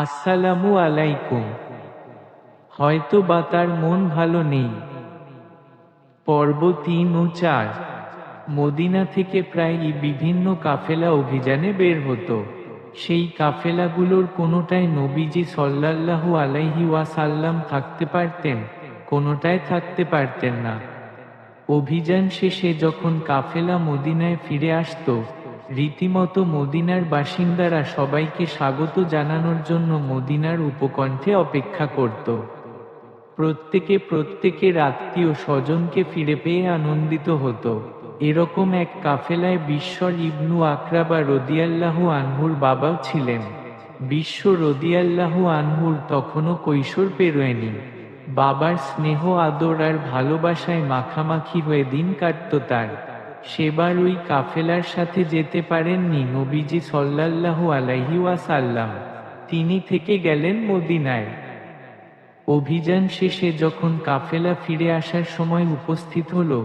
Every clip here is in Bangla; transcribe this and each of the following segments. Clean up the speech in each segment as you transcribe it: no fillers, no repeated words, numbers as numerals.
আসসালামু আলাইকুম। হয়তো বা তার মন ভালো নেই। পর্ব ৩ ও ৪। মদিনা থেকে প্রায়ই বিভিন্ন কাফেলা অভিযানে বের হতো। সেই কাফেলাগুলোর কোনোটায় নবীজি সাল্লাল্লাহু আলাইহি ওয়াসাল্লাম থাকতে পারতেন, কোনোটায় থাকতে পারতেন না। অভিযান শেষে যখন কাফেলা মদিনায় ফিরে আসত, রীতিমতো মদিনার বাসিন্দারা সবাইকে স্বাগত জানানোর জন্য মদিনার উপকণ্ঠে অপেক্ষা করত। প্রত্যেকে প্রত্যেকের আত্মীয় স্বজনকে ফিরে পেয়ে আনন্দিত হতো। এরকম এক কাফেলায় বিশ্বর ইবনু আকরাবা রদিয়াল্লাহু আনহুর বাবাও ছিলেন। বিশ্ব রদিয়াল্লাহু আনহুর তখনও কৈশোর পেরোয়নি। বাবার স্নেহ আদর আর ভালোবাসায় মাখামাখি হয়ে দিন কাটত তার। সেবার ওই কাফেলার সাথে যেতে পারেননি নবীজি সাল্লাল্লাহু আলাইহি ওয়াসাল্লাম। তিনি থেকে গেলেন মদিনায়। অভিযান শেষে যখন কাফেলা ফিরে আসার সময় উপস্থিত হলো,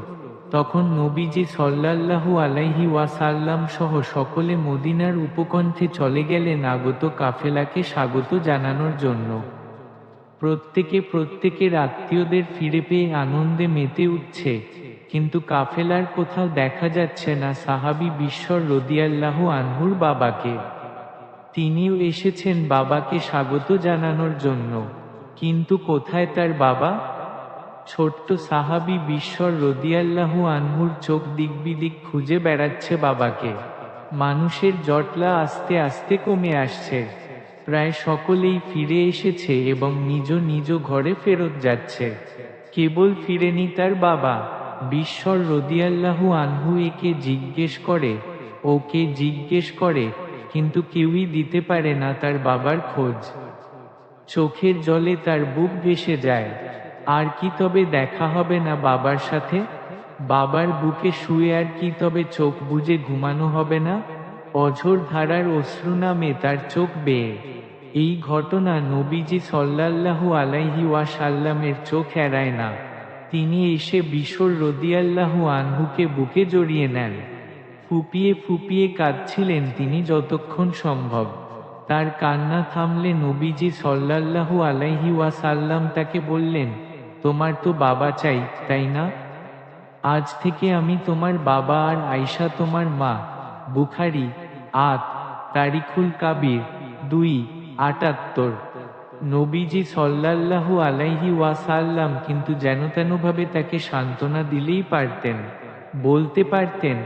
তখন নবীজি সাল্লাল্লাহু আলাইহি ওয়াসাল্লাম সহ সকলে মদিনার উপকণ্ঠে চলে গেলেন আগত কাফেলাকে স্বাগত জানানোর জন্য। প্রত্যেকে প্রত্যেকের আত্মীয়দের ফিরে পেয়ে আনন্দে মেতে উঠছে, কিন্তু কাফেলার কোথাও দেখা যাচ্ছে না সাহাবী বিশ্বর রদিয়াল্লাহু আনহুর বাবাকে। তিনিও এসেছেন বাবাকে স্বাগত জানানোর জন্য, কিন্তু কোথায় তার বাবা? ছোট্ট সাহাবী বিশ্বর রদিয়াল্লাহু আনহুর চোখ দিকবিদিক খুঁজে বেড়াচ্ছে বাবাকে। মানুষের জটলা আস্তে আস্তে কমে আসছে। প্রায় সকলেই ফিরে এসেছে এবং নিজ নিজ ঘরে ফেরত যাচ্ছে। কেবল ফিরেনি তার বাবা। বিশ্বর রদিয়াল্লাহু আনহু একে জিজ্ঞেস করে, ওকে জিজ্ঞেস করে, কিন্তু কেউই দিতে পারে না তার বাবার খোঁজ। চোখের জলে তার বুক ভেসে যায়। আর কি তবে দেখা হবে না বাবার সাথে? বাবার বুকে শুয়ে আর কি তবে চোখ বুজে ঘুমানো হবে না? অঝোর ধারার অশ্রু নামে তার চোখ বেয়ে। এই ঘটনা নবীজি সাল্লাল্লাহু আলাইহি ওয়াসাল্লামের চোখ এড়ায় না। তিনি এসে বিশর রদিয়াল্লাহু আনহুকে বুকে জড়িয়ে নেন। ফুপিয়ে ফুপিয়ে কাঁদছিলেন তিনি যতক্ষণ সম্ভব। তার কান্না থামলে নবীজি সাল্লাল্লাহু আলাইহি ওয়াসাল্লাম তাকে বললেন, তোমার তো বাবা চাই, তাই না? আজ থেকে আমি তোমার বাবা আর আয়েশা তোমার মা। বুখারী ৮, তারিখুল কাবির ২:৭৮। নবীজি সাল্লাল্লাহু আলাইহি ওয়াসাল্লাম কিন্তু যেনতেনভাবে তাকে সান্ত্বনা দিলেই পারতেন। বলতে পারতেন,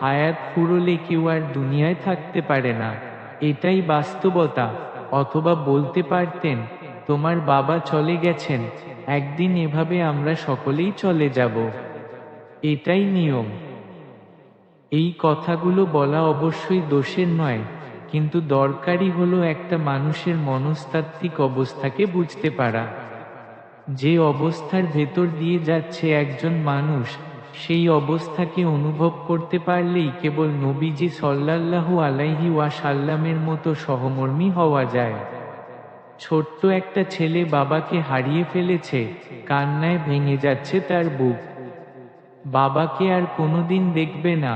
হায়াত ফুরোলে কেউ আর দুনিয়ায় থাকতে পারে না, এটাই বাস্তবতা। অথবা বলতে পারতেন, তোমার বাবা চলে গেছেন, একদিন এভাবে আমরা সকলেই চলে যাব, এটাই নিয়ম। এই কথাগুলো বলা অবশ্যই দোষের নয়, কিন্তু দরকারই হলো একটা মানুষের মনস্তাত্ত্বিক অবস্থাকে বুঝতে পারা। যে অবস্থার ভেতর দিয়ে যাচ্ছে একজন মানুষ, সেই অবস্থাকে অনুভব করতে পারলেই কেবল নবীজি সাল্লাল্লাহু আলাইহি ওয়াসাল্লামের মতো সহমর্মী হওয়া যায়। ছোট্ট একটা ছেলে বাবাকে হারিয়ে ফেলেছে, কান্নায় ভেঙে যাচ্ছে তার বুক। বাবাকে আর কোনোদিন দেখবে না,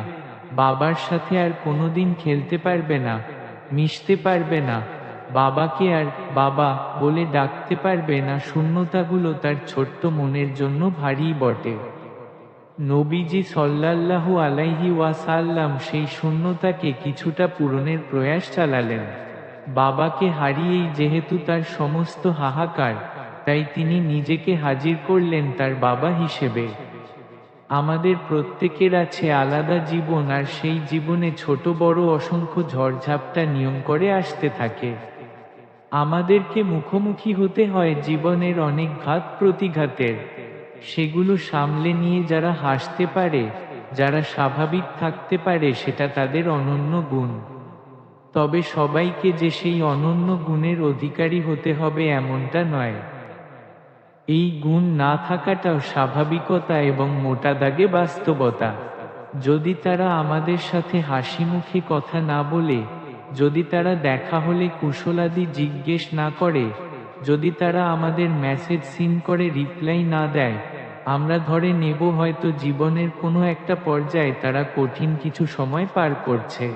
বাবার সাথে আর কোনোদিন খেলতে পারবে না, মিশতে পারবে না, বাবাকে আর বাবা বলে ডাকতে পারবে না। শূন্যতাগুলো তার ছোট্ট মনের জন্য ভারী বটে। নবীজি সাল্লাল্লাহু আলাইহি ওয়াসাল্লাম সেই শূন্যতাকে কিছুটা পূরণের প্রয়াস চালালেন। বাবাকে হারিয়েই যেহেতু তার সমস্ত হাহাকার, তাই তিনি নিজেকে হাজির করলেন তার বাবা হিসেবে। আমাদের প্রত্যেকের আছে আলাদা জীবন, আর সেই জীবনে ছোট বড় অসংখ্য ঝড়ঝাপটা নিয়ম করে আসতে থাকে। আমাদেরকে মুখোমুখি হতে হয় জীবনের অনেক ঘাত প্রতিঘাতের। সেগুলো সামলে নিয়ে যারা হাসতে পারে, যারা স্বাভাবিক থাকতে পারে, সেটা তাদের অনন্য গুণ। তবে সবাইকে যে সেই অনন্য গুণের অধিকারী হতে হবে এমনটা নয়। এই গুণ না থাকাটাও স্বাভাবিকতা এবং মোটা দাগে বাস্তবতা। যদি তারা আমাদের সাথে হাসি মুখে কথা না বলে, যদি তারা দেখা হলে কুশলাদি জিজ্ঞেস না করে, যদি তারা আমাদের মেসেজ সিন করে রিপ্লাই না দেয়, আমরা ধরে নেব হয়তো জীবনের কোনো একটা পর্যায়ে তারা কঠিন কিছু সময় পার করছে।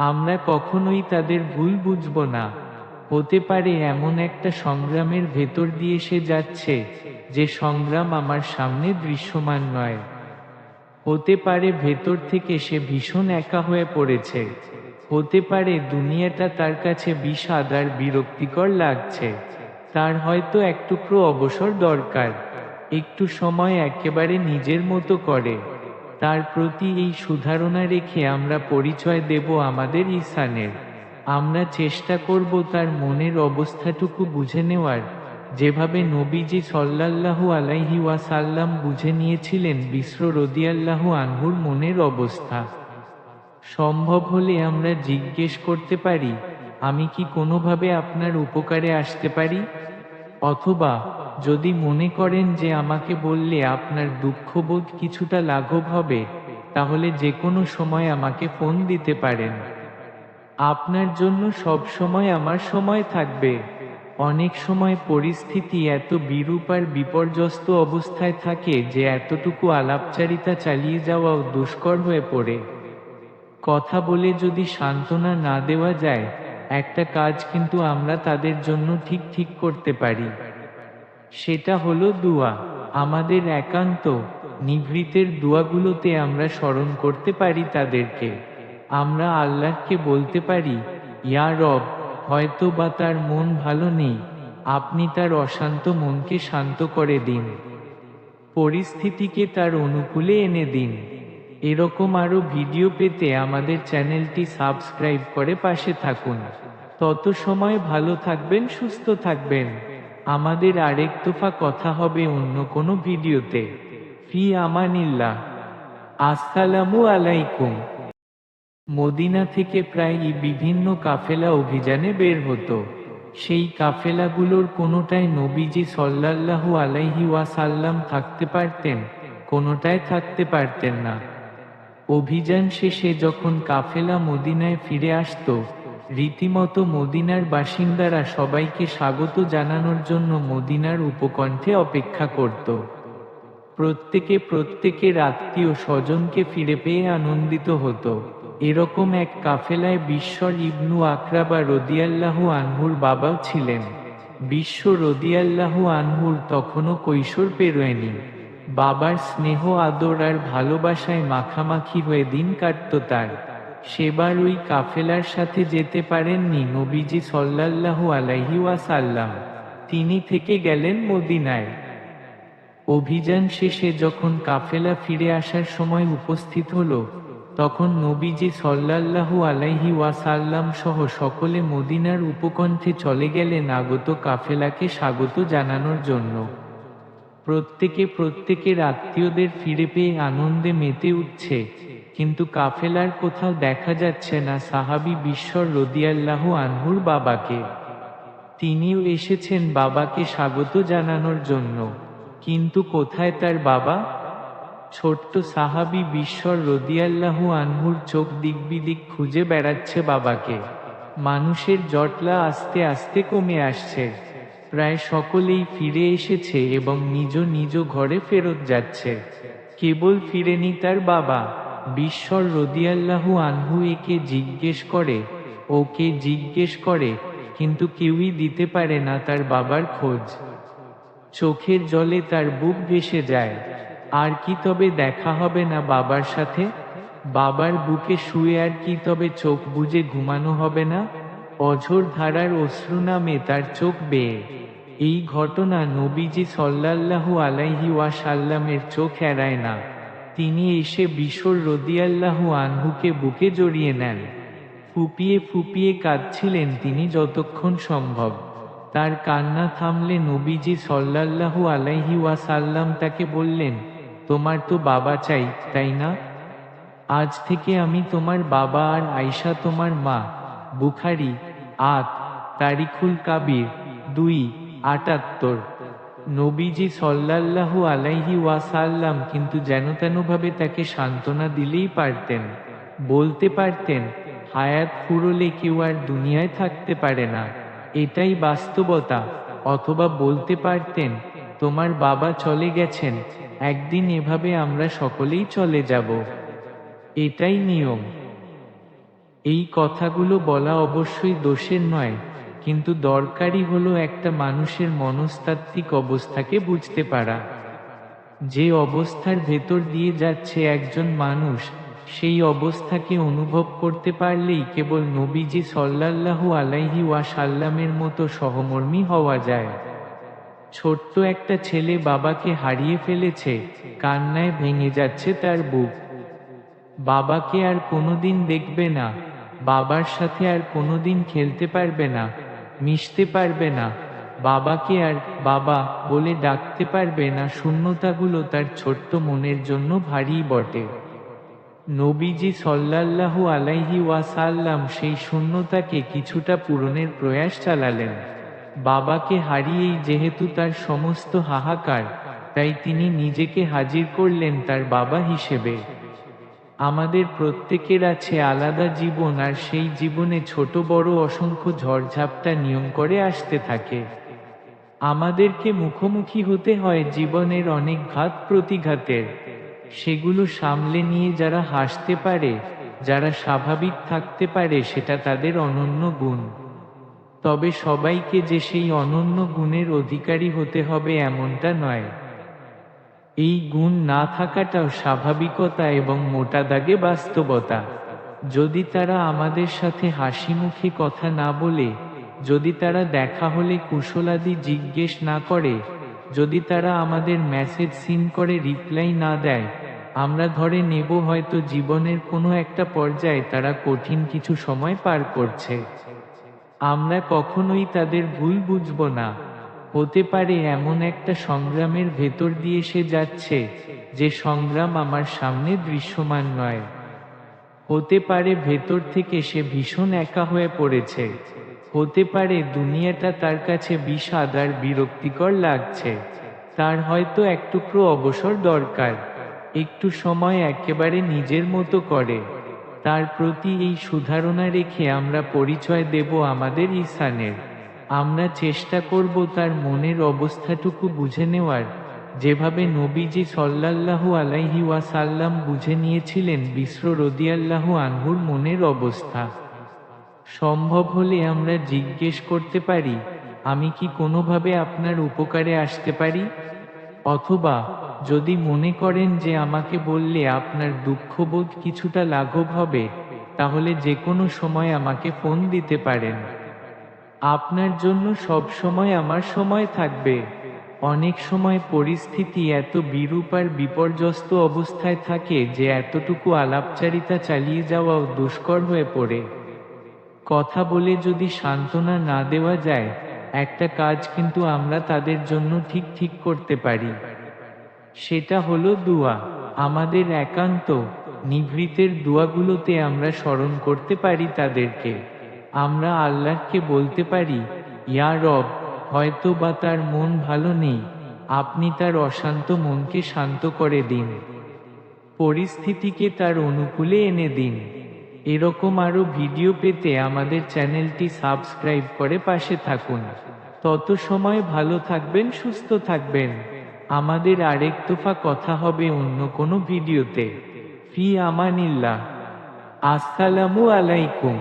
আমরা কখনোই তাদের ভুল বুঝব না। হতে পারে এমন একটা সংগ্রামের ভেতর দিয়ে সে যাচ্ছে, যে সংগ্রাম আমার সামনে দৃশ্যমান নয়। হতে পারে ভেতর থেকে সে ভীষণ একা হয়ে পড়েছে। হতে পারে দুনিয়াটা তার কাছে বিষাদ আর বিরক্তিকর লাগছে। তার হয়তো এক টুকরো অবসর দরকার, একটু সময় একেবারে নিজের মতো করে। তার প্রতি এই সুধারণা রেখে আমরা পরিচয় দেব আমাদের ইহসানের। আমরা চেষ্টা করব তার মনের অবস্থাটুকু বুঝে নেওয়ার, যেভাবে নবীজি সাল্লাল্লাহু আলাইহি ওয়াসাল্লাম বুঝে নিয়েছিলেন বিসর রাদিয়াল্লাহু আনহুর মনের অবস্থা। সম্ভব হলে আমরা জিজ্ঞেস করতে পারি, আমি কি কোনোভাবে আপনার উপকারে আসতে পারি? অথবা যদি মনে করেন যে আমাকে বললে আপনার দুঃখবোধ কিছুটা লাঘব হবে, তাহলে যে কোনো সময় আমাকে ফোন দিতে পারেন। আপনার জন্য সব সময় আমার সময় থাকবে। অনেক সময় পরিস্থিতি এত বিরূপ আর বিপর্যস্ত অবস্থায় থাকে যে এতটুকু আলাপচারিতা চালিয়ে যাওয়াও দুষ্কর হয়ে পড়ে। কথা বলে যদি সান্ত্বনা না দেওয়া যায়, একটা কাজ কিন্তু আমরা তাদের জন্য ঠিক করতে পারি। সেটা হলো দুয়া। আমাদের একান্ত নিভৃতের দুয়াগুলোতে আমরা স্মরণ করতে পারি তাদেরকে। আমরা আল্লাহকে বলতে পারি, ইয়া রব, হয়তো বা তার মন ভালো নেই, আপনি তার অশান্ত মনকে শান্ত করে দিন, পরিস্থিতিকে তার অনুকূলে এনে দিন। এরকম আরো ভিডিও পেতে আমাদের চ্যানেলটি সাবস্ক্রাইব করে পাশে থাকুন। তত সময় ভালো থাকবেন, সুস্থ থাকবেন। আমাদের আরেক দফা কথা হবে অন্য কোনো ভিডিওতে। ফি আমানিল্লাহ। আসসালামু আলাইকুম। মদিনা থেকে প্রায়ই বিভিন্ন কাফেলা অভিযানে বের হতো। সেই কাফেলাগুলোর কোনোটায় নবীজি সাল্লাল্লাহু আলাইহি ওয়াসাল্লাম থাকতে পারতেন, কোনোটায় থাকতে পারতেন না। অভিযান শেষে যখন কাফেলা মদিনায় ফিরে আসতো, রীতিমতো মদিনার বাসিন্দারা সবাইকে স্বাগত জানানোর জন্য মদিনার উপকণ্ঠে অপেক্ষা করত। প্রত্যেকের আত্মীয় স্বজনকে ফিরে পেয়ে আনন্দিত হতো। এরকম এক কাফেলায় বিশ্বর ইবনু আকরাবা রাদিয়াল্লাহু আনহুর বাবাও ছিলেন। বিশ্ব রাদিয়াল্লাহু আনহুর তখনও কৈশোর পেরোয়নি। বাবার স্নেহ আদর আর ভালোবাসায় মাখামাখি হয়ে দিন কাটত তার। সেবার ওই কাফেলার সাথে যেতে পারেননি নবীজি সাল্লাল্লাহু আলাইহি ওয়াসাল্লাম। তিনি থেকে গেলেন মদিনায়। অভিযান শেষে যখন কাফেলা ফিরে আসার সময় উপস্থিত হলো, তখন নবীজি সাল্লাল্লাহু আলাইহি ওয়াসাল্লাম সহ সকলে মদিনার উপকণ্ঠে চলে গেলেন আগত কাফেলাকে স্বাগত জানানোর জন্য। প্রত্যেকের আত্মীয়দের ফিরে পেয়ে আনন্দে মেতে উঠছে, কিন্তু কাফেলার কোথাও দেখা যাচ্ছে না সাহাবী বিশ্বর রাদিয়াল্লাহু আনহুর বাবাকে। তিনিও এসেছেন বাবাকে স্বাগত জানানোর জন্য, কিন্তু কোথায় তার বাবা? ছোট্ট সাহাবী বিশ্বর রাদিয়াল্লাহু আনহুর চোখ দিকবিদিক খুঁজে বেড়াচ্ছে বাবাকে। মানুষের জটলা আস্তে আস্তে কমে আসছে। প্রায় সকলেই ফিরে এসেছে এবং নিজ ঘরে ফেরত যাচ্ছে। কেবল ফিরেনি তার বাবা। বিশ্বর রাদিয়াল্লাহু আনহু একে জিজ্ঞেস করে, ওকে জিজ্ঞেস করে, কিন্তু কেউই দিতে পারে না তার বাবার খোঁজ। চোখের জলে তার বুক ভেসে যায়। আর কি তবে দেখা হবে না বাবার সাথে? বাবার বুকে শুয়ে আর কি তবে চোখ বুজে ঘুমানো হবে না? অঝোর ধারার অশ্রু নামে তার চোখ বেয়ে। এই ঘটনা নবীজি সাল্লাল্লাহু আলাইহি ওয়াসাল্লামের চোখ এড়ায় না। তিনি এসে বিশর রাদিয়াল্লাহু আনহুকে বুকে জড়িয়ে নেন। ফুপিয়ে কাঁদছিলেন তিনি যতক্ষণ সম্ভব। তার কান্না থামলে নবীজি সাল্লাল্লাহু আলাইহি ওয়াসাল্লাম তাকে বললেন, তোমার তো বাবা চাই, তাই না? আজ থেকে আমি তোমার বাবা আর আয়েশা তোমার মা। বুখারী ৮, তারিখুল কাবির 2:78। নবীজি সাল্লাল্লাহু আলাইহি ওয়াসাল্লাম কিন্তু যেনতেনভাবে তাকে সান্ত্বনা দিলেই পারতেন। বলতে পারতেন, হায়াত ফুরোলে কেউ আর দুনিয়ায় থাকতে পারে না, এটাই বাস্তবতা। অথবা বলতে পারতেন, তোমার বাবা চলে গেছেন, একদিন এভাবে আমরা সকলেই চলে যাব, এটাই নিয়ম। এই কথাগুলো বলা অবশ্যই দোষের নয়, কিন্তু দরকারি হলো একটা মানুষের মনস্তাত্ত্বিক অবস্থাকে বুঝতে পারা। যে অবস্থার ভেতর দিয়ে যাচ্ছে একজন মানুষ, সেই অবস্থাকে অনুভব করতে পারলেই কেবল নবীজি সাল্লাল্লাহু আলাইহি ওয়াসাল্লামের মতো সহমর্মী হওয়া যায়। ছোট্ট একটা ছেলে বাবাকে হারিয়ে ফেলেছে, কান্নায় ভেঙে যাচ্ছে তার বুক। বাবাকে আর কোনোদিন দেখবে না, বাবার সাথে আর কোনোদিন খেলতে পারবে না, মিশতে পারবে না, বাবাকে আর বাবা বলে ডাকতে পারবে না। শূন্যতাগুলো তার ছোট্ট মনের জন্য ভারী বটে। নবীজি সাল্লাল্লাহু আলাইহি ওয়াসাল্লাম সেই শূন্যতাকে কিছুটা পূরণের প্রয়াস চালালেন। বাবাকে হারিয়েই যেহেতু তার সমস্ত হাহাকার, তাই তিনি নিজেকে হাজির করলেন তার বাবা হিসেবে। আমাদের প্রত্যেকের আছে আলাদা জীবন, আর সেই জীবনে ছোট বড় অসংখ্য ঝড়ঝাপটা নিয়ম করে আসতে থাকে। আমাদেরকে মুখোমুখি হতে হয় জীবনের অনেক ঘাত প্রতিঘাতের। সেগুলো সামলে নিয়ে যারা হাসতে পারে, যারা স্বাভাবিক থাকতে পারে, সেটা তাদের অনন্য গুণ। তবে সবাইকে যে সেই অনন্য গুণের অধিকারী হতে হবে এমনটা নয়। এই গুণ না থাকাটাও স্বাভাবিকতা এবং মোটা দাগে বাস্তবতা। যদি তারা আমাদের সাথে হাসি মুখে কথা না বলে, যদি তারা দেখা হলে কুশলাদি জিজ্ঞেস না করে, যদি তারা আমাদের মেসেজ সিন করে রিপ্লাই না দেয়, আমরা ধরে নেব হয়তো জীবনের কোনো একটা পর্যায়ে তারা কঠিন কিছু সময় পার করছে। আমরা কখনোই তাদের ভুল বুঝব না। হতে পারে এমন একটা সংগ্রামের ভেতর দিয়ে সে যাচ্ছে, যে সংগ্রাম আমার সামনে দৃশ্যমান নয়। হতে পারে ভেতর থেকে সে ভীষণ একা হয়ে পড়েছে। হতে পারে দুনিয়াটা তার কাছে বিষাদ আর বিরক্তিকর লাগছে। তার হয়তো এক টুকরো অবসর দরকার, একটু সময় একেবারে নিজের মতো করে। তার প্রতি এই সুধারণা রেখে আমরা পরিচয় দেব আমাদের ইহসানের। আমরা চেষ্টা করব তার মনের অবস্থাটুকু বুঝে নেওয়ার, যেভাবে নবীজি সাল্লাল্লাহু আলাইহি ওয়াসাল্লাম বুঝে নিয়েছিলেন বিসর রাদিয়াল্লাহু আনহুর মনের অবস্থা। সম্ভব হলে আমরা জিজ্ঞেস করতে পারি, আমি কি কোনোভাবে আপনার উপকারে আসতে পারি? অথবা যদি মনে করেন যে আমাকে বললে আপনার দুঃখবোধ কিছুটা লাঘব হবে, তাহলে যে কোনো সময় আমাকে ফোন দিতে পারেন। আপনার জন্য সব সময় আমার সময় থাকবে। অনেক সময় পরিস্থিতি এত বিরূপ আর বিপর্যস্ত অবস্থায় থাকে যে এতটুকু আলাপচারিতা চালিয়ে যাওয়াও দুষ্কর হয়ে পড়ে। কথা বলে যদি সান্ত্বনা না দেওয়া যায়, একটা কাজ কিন্তু আমরা তাদের জন্য ঠিক করতে পারি। সেটা হলো দুয়া। আমাদের একান্ত নিভৃতের দুয়াগুলোতে আমরা স্মরণ করতে পারি তাদেরকে। আমরা আল্লাহকে বলতে পারি, ইয়া রব, হয়তো বা তার মন ভালো নেই, আপনি তার অশান্ত মনকে শান্ত করে দিন, পরিস্থিতিকে তার অনুকূলে এনে দিন। এরকম আরো ভিডিও পেতে আমাদের চ্যানেলটি সাবস্ক্রাইব করে পাশে থাকুন। তত সময় ভালো থাকবেন, সুস্থ থাকবেন। আমাদের আরেক দফা কথা হবে অন্য কোনো ভিডিওতে। ফি আমানিল্লাহ। আসসালামু আলাইকুম।